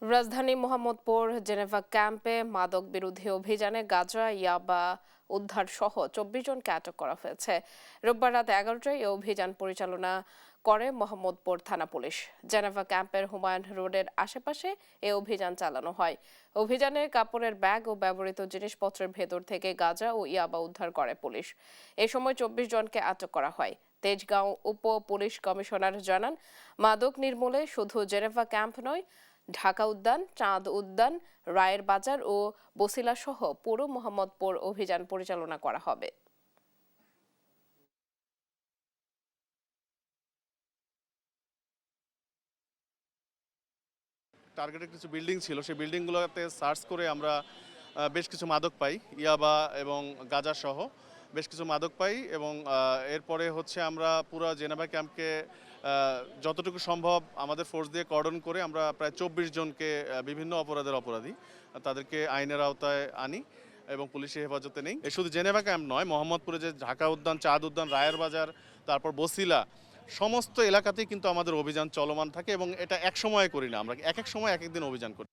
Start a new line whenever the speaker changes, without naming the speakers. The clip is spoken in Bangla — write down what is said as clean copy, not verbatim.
রাজধানী মোহাম্মদপুর জেনেভা ক্যাম্পে মাদক বিরোধী অভিযানে গাঁজা ইয়াবা উদ্ধার সহ 24 জনকে আটক করা হয়েছে। রোববার রাত 11টায় এই অভিযান পরিচালনা করে মোহাম্মদপুর থানা পুলিশ। জেনেভা ক্যাম্পের হুমায়ুন রোডের আশেপাশে এই অভিযান চালানো হয়। অভিযানে কাপড়ের ব্যাগ ও ব্যবহৃত জিনিসপত্রের ভেতর থেকে গাঁজা ও ইয়াবা উদ্ধার করে পুলিশ। এ সময় 24 জনকে আটক করা হয়। তেজগাঁও উপ পুলিশ কমিশনার জানান, মাদক নির্মূলে শুধু জেনেভা ক্যাম্প নয়, ঢাকা উদ্যান, চাঁদ উদ্যান, রায়ের বাজার ও বছিলা সহ পুরো মোহাম্মদপুর অভিযান পরিচালনা করা হবে।
টার্গেটেড কিছু বিল্ডিং ছিল, সেই বিল্ডিংগুলোতে সার্চ করে আমরা বেশ কিছু মাদক পাই, ইয়াবা এবং গাঁজা সহ বেশ কিছু মাদক পাই। এবং এরপরে হচ্ছে আমরা পুরো জেনেভা ক্যাম্পকে যতটুকু সম্ভব আমাদের ফোর্স দিয়ে কর্ডন করে আমরা প্রায় 24 জনকে বিভিন্ন অপরাধের অপরাধী তাদেরকে আইনের আওতায় আনি এবং পুলিশের হেফাজতে নেই। এ শুধু জেনেভা ক্যাম্প নয়, মোহাম্মদপুরে যে ঢাকা উদ্যান, চাঁদ উদ্যান, রায়ের বাজার, তারপর বছিলা, সমস্ত এলাকাতেই কিন্তু আমাদের অভিযান চলমান থাকে এবং এটা এক সময়ে করি না, আমরা এক এক সময় এক এক দিন অভিযান করি।